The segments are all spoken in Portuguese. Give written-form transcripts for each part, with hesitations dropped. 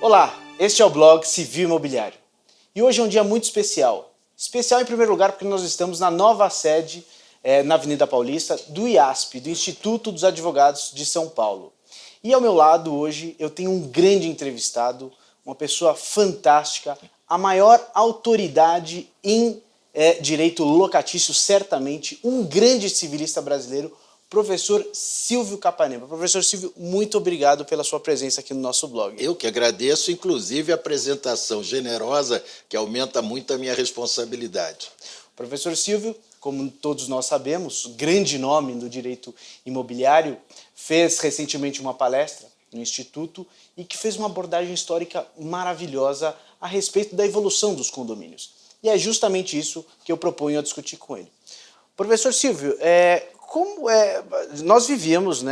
Olá, este é o blog Civil Imobiliário e hoje é um dia muito especial. Especial em primeiro lugar porque nós estamos na nova sede na Avenida Paulista do IASP, do Instituto dos Advogados de São Paulo. E ao meu lado hoje eu tenho um grande entrevistado, uma pessoa fantástica, a maior autoridade em direito locatício, certamente, um grande civilista brasileiro, professor Silvio Capanema. Professor Silvio, muito obrigado pela sua presença aqui no nosso blog. Eu que agradeço, inclusive, a apresentação generosa, que aumenta muito a minha responsabilidade. Professor Silvio, como todos nós sabemos, grande nome no direito imobiliário, fez recentemente uma palestra no Instituto e que fez uma abordagem histórica maravilhosa a respeito da evolução dos condomínios. E é justamente isso que eu proponho a discutir com ele. Professor Silvio, nós vivíamos,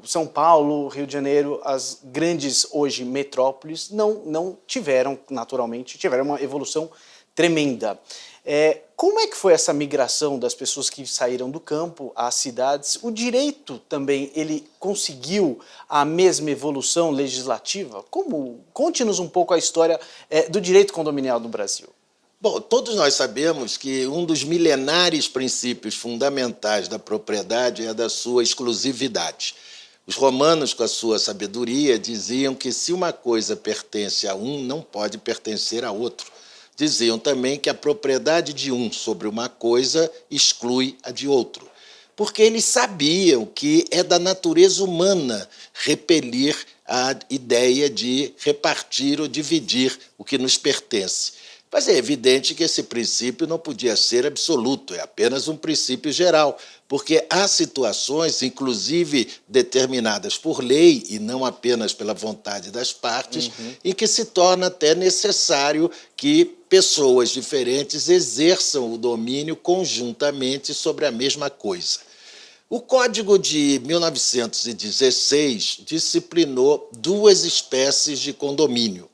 São Paulo, Rio de Janeiro, as grandes hoje metrópoles não tiveram, naturalmente, tiveram uma evolução tremenda. Como é que foi essa migração das pessoas que saíram do campo às cidades? O direito também, ele conseguiu a mesma evolução legislativa? Conte-nos um pouco a história do direito condominial no Brasil. Bom, todos nós sabemos que um dos milenares princípios fundamentais da propriedade é a da sua exclusividade. Os romanos, com a sua sabedoria, diziam que se uma coisa pertence a um, não pode pertencer a outro. Diziam também que a propriedade de um sobre uma coisa exclui a de outro, porque eles sabiam que é da natureza humana repelir a ideia de repartir ou dividir o que nos pertence. Mas é evidente que esse princípio não podia ser absoluto, é apenas um princípio geral, porque há situações, inclusive determinadas por lei e não apenas pela vontade das partes, em que se torna até necessário que pessoas diferentes exerçam o domínio conjuntamente sobre a mesma coisa. O Código de 1916 disciplinou duas espécies de condomínio.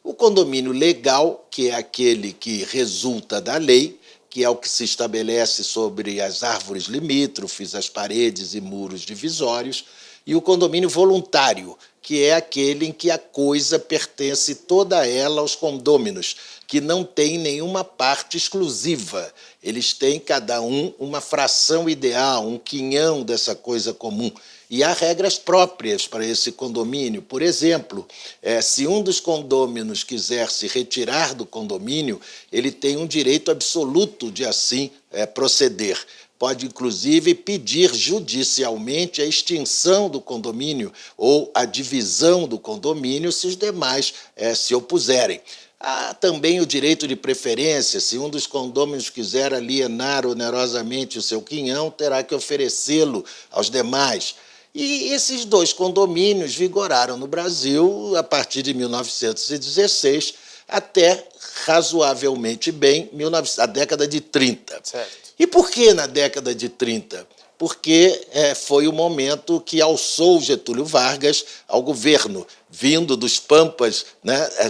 O condomínio legal, que é aquele que resulta da lei, que é o que se estabelece sobre as árvores limítrofes, as paredes e muros divisórios, e o condomínio voluntário, que é aquele em que a coisa pertence toda ela aos condôminos, que não tem nenhuma parte exclusiva. Eles têm, cada um, uma fração ideal, um quinhão dessa coisa comum. E há regras próprias para esse condomínio. Por exemplo, se um dos condôminos quiser se retirar do condomínio, ele tem um direito absoluto de assim proceder. Pode, inclusive, pedir judicialmente a extinção do condomínio ou a divisão do condomínio se os demais se opuserem. Há também o direito de preferência. Se um dos condôminos quiser alienar onerosamente o seu quinhão, terá que oferecê-lo aos demais. E esses dois condomínios vigoraram no Brasil a partir de 1916 até razoavelmente bem a década de 30. Certo. E por que na década de 30? Porque foi o momento que alçou Getúlio Vargas ao governo, vindo dos Pampas,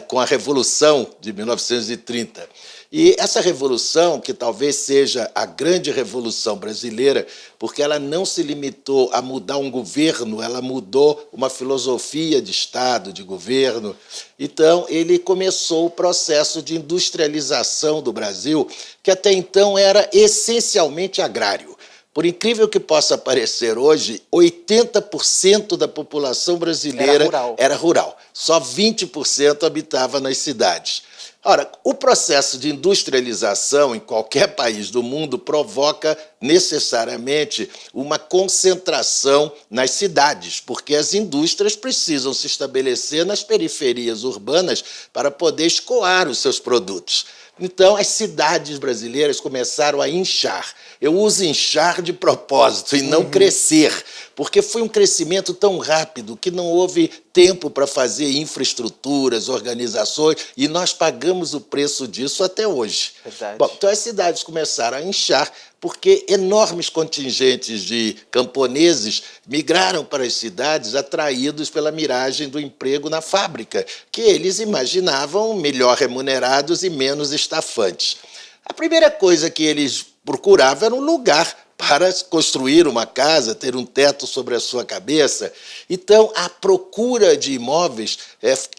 com a Revolução de 1930. E essa revolução, que talvez seja a grande revolução brasileira, porque ela não se limitou a mudar um governo, ela mudou uma filosofia de Estado, de governo. Então, ele começou o processo de industrialização do Brasil, que até então era essencialmente agrário. Por incrível que possa parecer hoje, 80% da população brasileira era rural. Só 20% habitava nas cidades. Ora, o processo de industrialização em qualquer país do mundo provoca necessariamente uma concentração nas cidades, porque as indústrias precisam se estabelecer nas periferias urbanas para poder escoar os seus produtos. Então, as cidades brasileiras começaram a inchar. Eu uso inchar de propósito e não crescer, porque foi um crescimento tão rápido que não houve tempo para fazer infraestruturas, organizações, e nós pagamos o preço disso até hoje. Verdade. Bom, então, as cidades começaram a inchar porque enormes contingentes de camponeses migraram para as cidades atraídos pela miragem do emprego na fábrica, que eles imaginavam melhor remunerados e menos estafantes. A primeira coisa que eles procuravam era um lugar para construir uma casa, ter um teto sobre a sua cabeça. Então, a procura de imóveis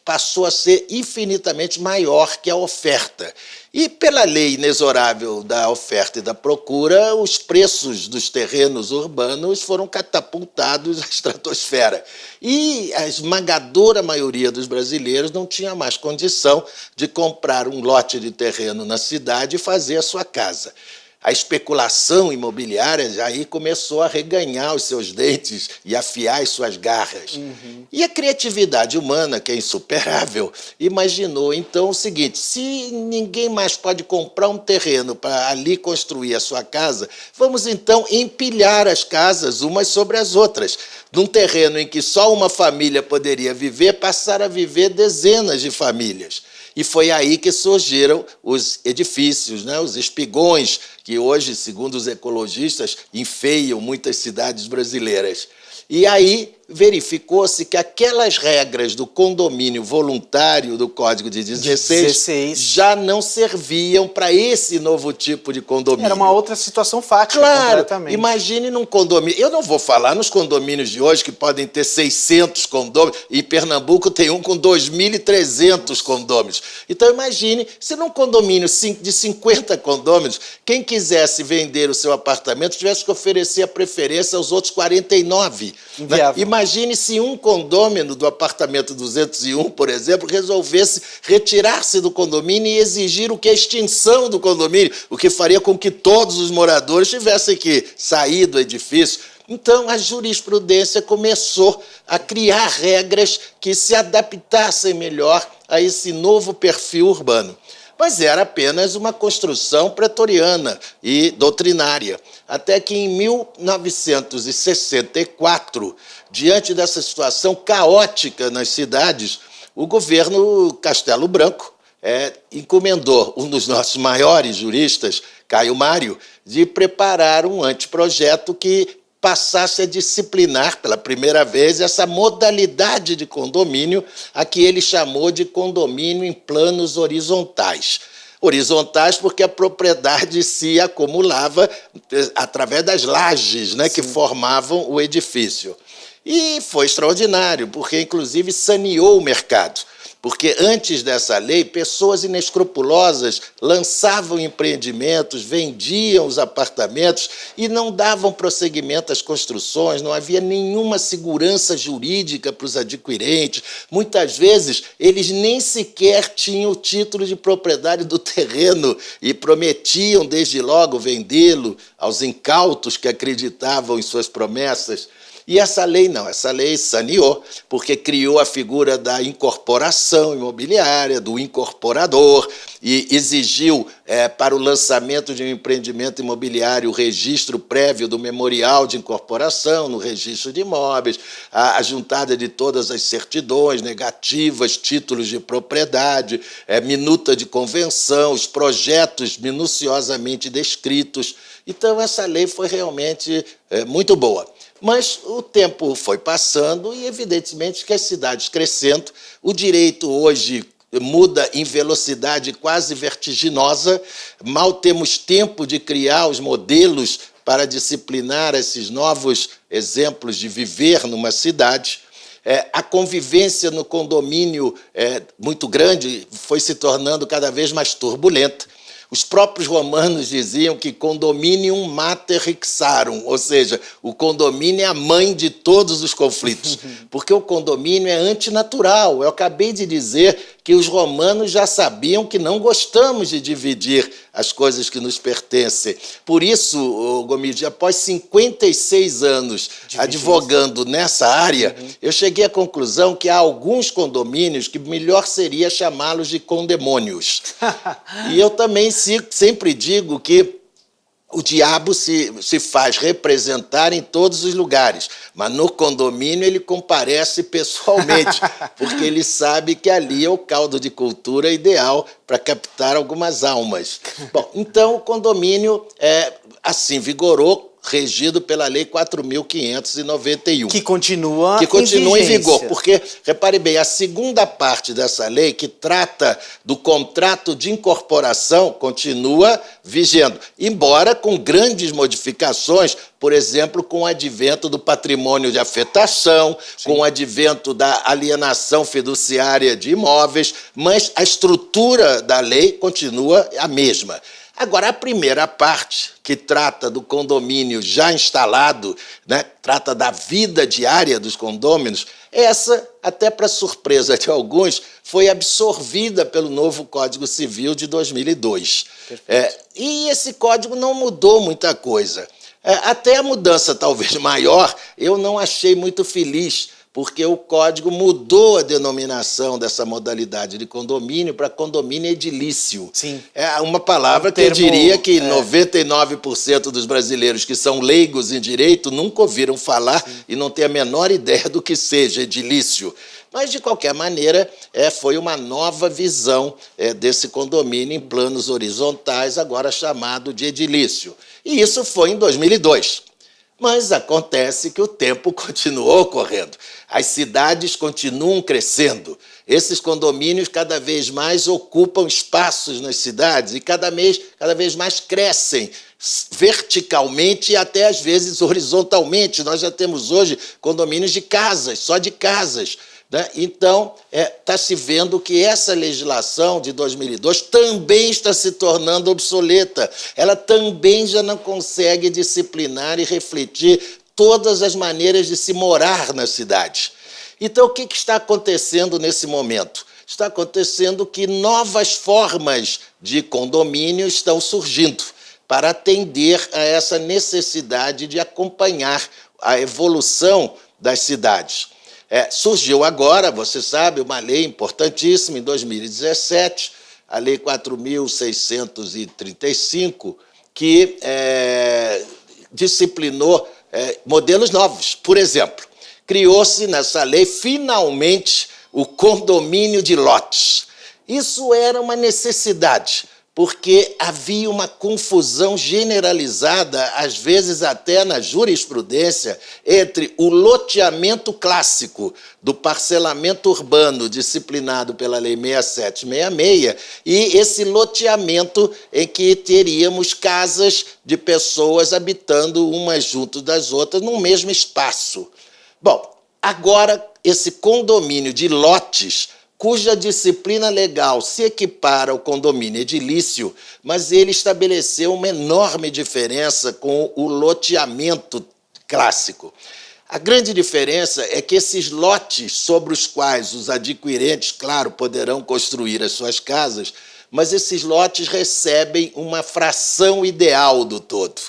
passou a ser infinitamente maior que a oferta. E, pela lei inexorável da oferta e da procura, os preços dos terrenos urbanos foram catapultados à estratosfera. E a esmagadora maioria dos brasileiros não tinha mais condição de comprar um lote de terreno na cidade e fazer a sua casa. A especulação imobiliária já aí começou a reganhar os seus dentes e afiar as suas garras. E a criatividade humana, que é insuperável, imaginou então o seguinte: se ninguém mais pode comprar um terreno para ali construir a sua casa, vamos então empilhar as casas umas sobre as outras. Num terreno em que só uma família poderia viver, passar a viver dezenas de famílias. E foi aí que surgiram os edifícios, né? Os espigões, que hoje, segundo os ecologistas, enfeiam muitas cidades brasileiras. E aí verificou-se que aquelas regras do condomínio voluntário do Código de 16 já não serviam para esse novo tipo de condomínio. Era uma outra situação fática, claro, completamente. Imagine num condomínio. Eu não vou falar nos condomínios de hoje, que podem ter 600 condôminos, e Pernambuco tem um com 2.300 condôminos. Então, imagine se num condomínio de 50 condôminos, quem quisesse vender o seu apartamento tivesse que oferecer a preferência aos outros 49. Né? Imagine se um condômino do apartamento 201, por exemplo, resolvesse retirar-se do condomínio e exigir o que? A extinção do condomínio, o que faria com que todos os moradores tivessem que sair do edifício. Então, a jurisprudência começou a criar regras que se adaptassem melhor a esse novo perfil urbano. Mas era apenas uma construção pretoriana e doutrinária. Até que, em 1964, diante dessa situação caótica nas cidades, o governo Castelo Branco encomendou um dos nossos maiores juristas, Caio Mário, de preparar um anteprojeto que passasse a disciplinar, pela primeira vez, essa modalidade de condomínio, a que ele chamou de condomínio em planos horizontais. Horizontais porque a propriedade se acumulava através das lajes, né, que formavam o edifício. E foi extraordinário, porque, inclusive, saneou o mercado. Porque antes dessa lei, pessoas inescrupulosas lançavam empreendimentos, vendiam os apartamentos e não davam prosseguimento às construções, não havia nenhuma segurança jurídica para os adquirentes. Muitas vezes, eles nem sequer tinham o título de propriedade do terreno e prometiam, desde logo, vendê-lo aos incautos que acreditavam em suas promessas. E essa lei não, essa lei saneou, porque criou a figura da incorporação imobiliária, do incorporador, e exigiu, para o lançamento de um empreendimento imobiliário, o registro prévio do memorial de incorporação no registro de imóveis, a juntada de todas as certidões negativas, títulos de propriedade, minuta de convenção, os projetos minuciosamente descritos. Então, essa lei foi realmente muito boa. Mas o tempo foi passando e, evidentemente, que as cidades crescendo, o direito hoje muda em velocidade quase vertiginosa, mal temos tempo de criar os modelos para disciplinar esses novos exemplos de viver numa cidade. A convivência no condomínio muito grande foi se tornando cada vez mais turbulenta. Os próprios romanos diziam que condominium mater ixarum, ou seja, o condomínio é a mãe de todos os conflitos, porque o condomínio é antinatural. Eu acabei de dizer que os romanos já sabiam que não gostamos de dividir as coisas que nos pertencem. Por isso, Gomide, após 56 anos advogando nessa área, eu cheguei à conclusão que há alguns condomínios que melhor seria chamá-los de condemônios. E eu também sempre digo que o diabo se faz representar em todos os lugares, mas no condomínio ele comparece pessoalmente, porque ele sabe que ali é o caldo de cultura ideal para captar algumas almas. Bom, então o condomínio assim vigorou regido pela Lei 4.591. Que continua em vigor. Porque, repare bem, a segunda parte dessa lei, que trata do contrato de incorporação, continua vigendo, embora com grandes modificações, por exemplo, com o advento do patrimônio de afetação, com o advento da alienação fiduciária de imóveis, mas a estrutura da lei continua a mesma. Agora, a primeira parte, que trata do condomínio já instalado, né, trata da vida diária dos condôminos, essa, até para surpresa de alguns, foi absorvida pelo novo Código Civil de 2002. E esse código não mudou muita coisa. Até a mudança talvez maior, eu não achei muito feliz, porque o código mudou a denominação dessa modalidade de condomínio para condomínio edilício. Sim. É uma palavra que eu diria que 99% dos brasileiros que são leigos em direito nunca ouviram falar e não têm a menor ideia do que seja edilício. Mas, de qualquer maneira, foi uma nova visão desse condomínio em planos horizontais, agora chamado de edilício. E isso foi em 2002. Mas acontece que o tempo continuou correndo. As cidades continuam crescendo. Esses condomínios cada vez mais ocupam espaços nas cidades e cada vez mais crescem verticalmente e até, às vezes, horizontalmente. Nós já temos hoje condomínios de casas, só de casas. Então, está se vendo que essa legislação de 2002 também está se tornando obsoleta. Ela também já não consegue disciplinar e refletir todas as maneiras de se morar na cidade. Então, o que está acontecendo nesse momento? Está acontecendo que novas formas de condomínio estão surgindo para atender a essa necessidade de acompanhar a evolução das cidades. Surgiu agora, você sabe, uma lei importantíssima, em 2017, a Lei 4.635, que disciplinou modelos novos. Por exemplo, criou-se nessa lei, finalmente, o condomínio de lotes. Isso era uma necessidade, porque havia uma confusão generalizada, às vezes até na jurisprudência, entre o loteamento clássico do parcelamento urbano disciplinado pela Lei 6766 e esse loteamento em que teríamos casas de pessoas habitando umas junto das outras no mesmo espaço. Bom, agora esse condomínio de lotes, cuja disciplina legal se equipara ao condomínio edilício, mas ele estabeleceu uma enorme diferença com o loteamento clássico. A grande diferença é que esses lotes sobre os quais os adquirentes, claro, poderão construir as suas casas, mas esses lotes recebem uma fração ideal do todo.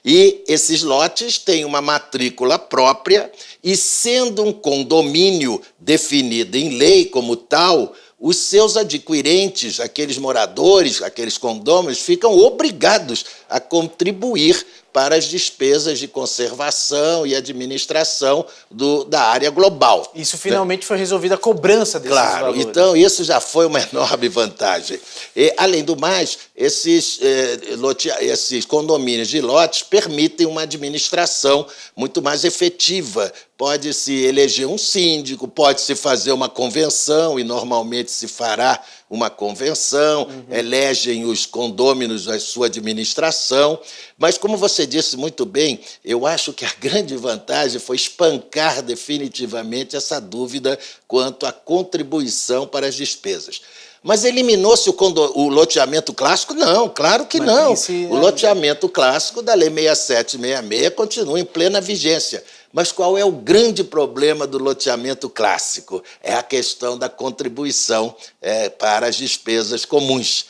E esses lotes têm uma matrícula própria e, sendo um condomínio definido em lei como tal, os seus adquirentes, aqueles moradores, aqueles condôminos, ficam obrigados a contribuir para as despesas de conservação e administração da área global. Isso finalmente foi resolvida a cobrança desses valores. Então isso já foi uma enorme vantagem. E, além do mais, esses condomínios de lotes permitem uma administração muito mais efetiva. Pode-se eleger um síndico, pode-se fazer uma convenção, e normalmente se fará uma convenção, elegem os condôminos a sua administração. Mas, como você disse muito bem, eu acho que a grande vantagem foi espancar definitivamente essa dúvida quanto à contribuição para as despesas. Mas eliminou-se o loteamento clássico? Não, claro que não. O loteamento clássico da Lei 6766 continua em plena vigência. Mas qual é o grande problema do loteamento clássico? É a questão da contribuição para as despesas comuns.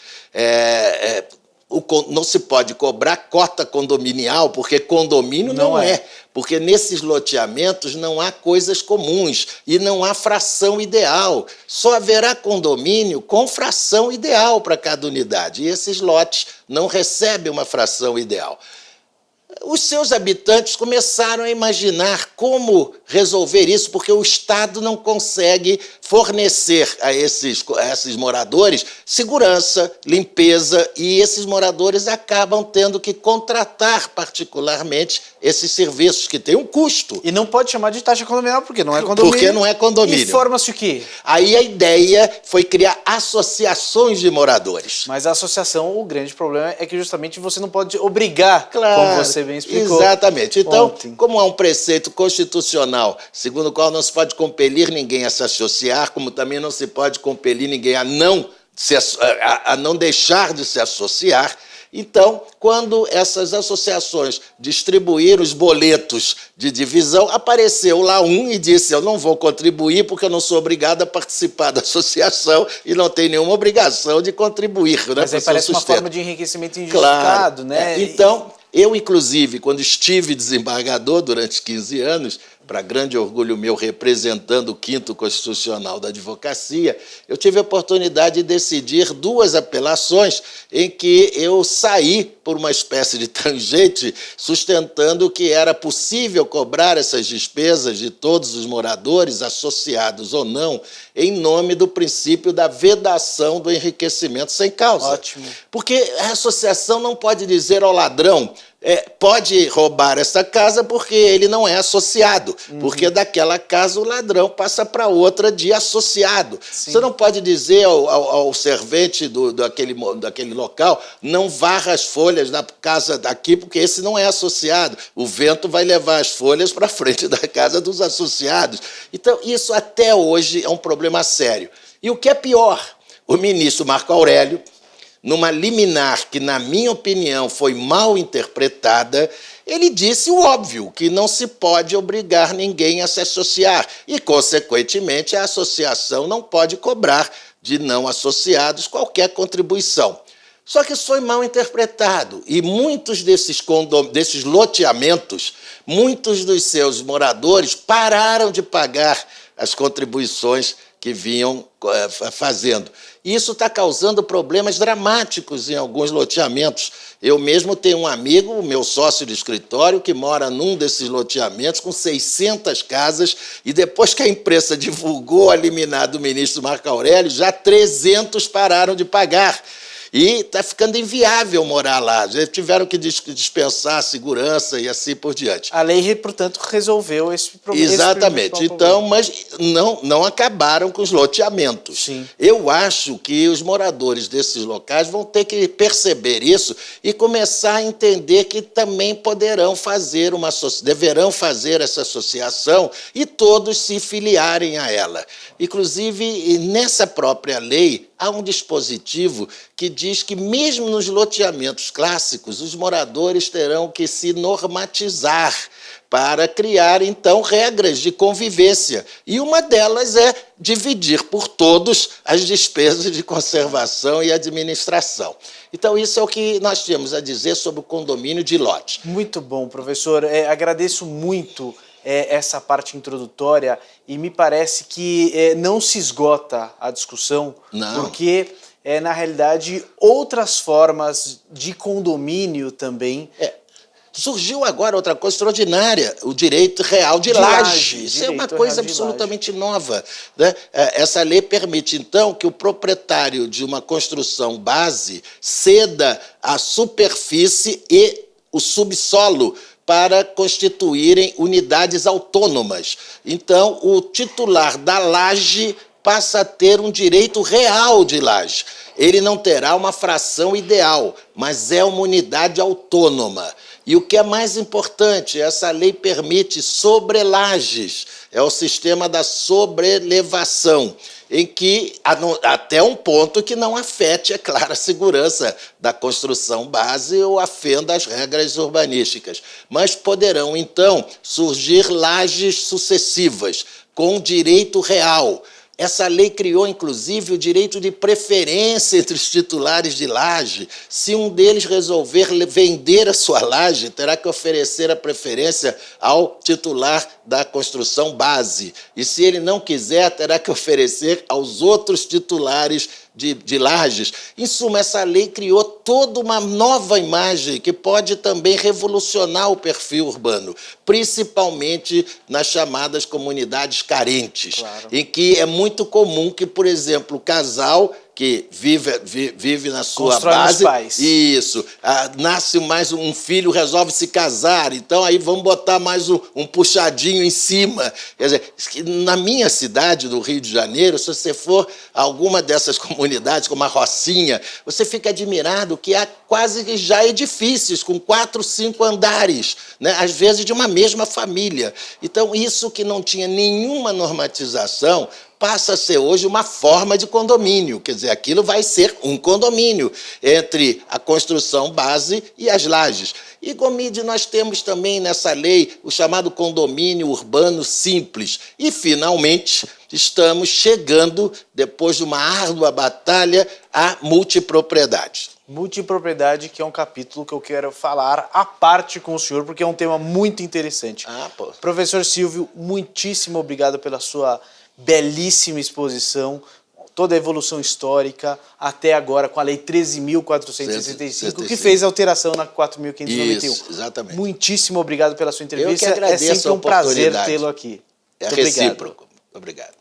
Não se pode cobrar cota condominial, porque condomínio não é. Porque nesses loteamentos não há coisas comuns e não há fração ideal. Só haverá condomínio com fração ideal para cada unidade. E esses lotes não recebem uma fração ideal. os seus habitantes começaram a imaginar como resolver isso, porque o Estado não consegue fornecer a esses moradores segurança, limpeza, e esses moradores acabam tendo que contratar particularmente esses serviços, que têm um custo. E não pode chamar de taxa condominial, porque não é condomínio. Porque não é condomínio. E forma-se o quê? Aí a ideia foi criar associações de moradores. Mas a associação, o grande problema é que justamente você não pode obrigar, Claro, como você bem explicou. exatamente. Então, ontem. como há um preceito constitucional, segundo o qual não se pode compelir ninguém a se associar, como também não se pode compelir ninguém a não deixar de se associar, então, quando essas associações distribuíram os boletos de divisão, apareceu lá um e disse: eu não vou contribuir porque eu não sou obrigado a participar da associação e não tenho nenhuma obrigação de contribuir. Mas aí parece uma forma de enriquecimento injustificado, claro. né? Então, eu, inclusive, quando estive desembargador durante 15 anos, para grande orgulho meu, representando o 5º Constitucional da Advocacia, eu tive a oportunidade de decidir 2 apelações em que eu saí por uma espécie de tangente, sustentando que era possível cobrar essas despesas de todos os moradores, associados ou não, em nome do princípio da vedação do enriquecimento sem causa. Ótimo. Porque a associação não pode dizer ao ladrão: pode roubar essa casa porque ele não é associado, porque daquela casa o ladrão passa para outra de associado. Sim. Você não pode dizer ao servente daquele local: não varra as folhas da casa daqui, porque esse não é associado. O vento vai levar as folhas para frente da casa dos associados. Então, isso até hoje é um problema sério. E o que é pior, o ministro Marco Aurélio, numa liminar que, na minha opinião, foi mal interpretada, ele disse o óbvio, que não se pode obrigar ninguém a se associar e, consequentemente, a associação não pode cobrar de não associados qualquer contribuição. Só que isso foi mal interpretado e muitos desses loteamentos, muitos dos seus moradores pararam de pagar as contribuições que vinham fazendo. E isso está causando problemas dramáticos em alguns loteamentos. Eu mesmo tenho um amigo, o meu sócio de escritório, que mora num desses loteamentos com 600 casas, e depois que a imprensa divulgou a liminar do ministro Marco Aurélio, já 300 pararam de pagar. E está ficando inviável morar lá. Já tiveram que dispensar a segurança e assim por diante. A lei, portanto, resolveu esse problema. Exatamente. Então, mas não acabaram com os loteamentos. Sim. Eu acho que os moradores desses locais vão ter que perceber isso e começar a entender que também deverão fazer essa associação e todos se filiarem a ela. Inclusive, nessa própria lei, há um dispositivo que diz que, mesmo nos loteamentos clássicos, os moradores terão que se normatizar para criar, então, regras de convivência. E uma delas é dividir por todos as despesas de conservação e administração. Então, isso é o que nós temos a dizer sobre o condomínio de lote. Muito bom, professor. Agradeço muito essa parte introdutória e me parece que não se esgota a discussão, Não. porque, na realidade, outras formas de condomínio também... Surgiu agora outra coisa extraordinária, o direito real de laje. Isso é uma coisa absolutamente nova, né? Essa lei permite, então, que o proprietário de uma construção base ceda a superfície e o subsolo para constituírem unidades autônomas. Então, o titular da laje passa a ter um direito real de laje. Ele não terá uma fração ideal, mas é uma unidade autônoma. E o que é mais importante, essa lei permite sobrelajes, é o sistema da sobrelevação, em que, até um ponto que não afete, é claro, a segurança da construção base ou afenda as regras urbanísticas. Mas poderão, então, surgir lajes sucessivas, com direito real. Essa lei criou, inclusive, o direito de preferência entre os titulares de laje. Se um deles resolver vender a sua laje, terá que oferecer a preferência ao titular da construção base. E se ele não quiser, terá que oferecer aos outros titulares de lajes. Em suma, essa lei criou toda uma nova imagem que pode também revolucionar o perfil urbano, principalmente nas chamadas comunidades carentes, Claro. em que é muito comum que, por exemplo, o casal que vive na sua Constrói nos base. pais. Isso. Nasce mais um filho, resolve se casar, então aí vamos botar mais um puxadinho em cima. Quer dizer, na minha cidade, do Rio de Janeiro, se você for a alguma dessas comunidades, como a Rocinha, você fica admirado que há quase que já edifícios com 4, 5 andares, né? Às vezes de uma mesma família. Então, isso que não tinha nenhuma normatização, passa a ser hoje uma forma de condomínio. Quer dizer, aquilo vai ser um condomínio entre a construção base e as lajes. E, Gomide, nós temos também nessa lei o chamado condomínio urbano simples. E, finalmente, estamos chegando, depois de uma árdua batalha, à multipropriedade. Multipropriedade, que é um capítulo que eu quero falar à parte com o senhor, porque é um tema muito interessante. Professor Silvio, muitíssimo obrigado pela sua belíssima exposição, toda a evolução histórica, até agora com a Lei 13.465, que fez alteração na 4.591. Isso, exatamente. Muitíssimo obrigado pela sua entrevista. Eu que agradeço é sempre um prazer tê-lo aqui. É Muito recíproco. Obrigado.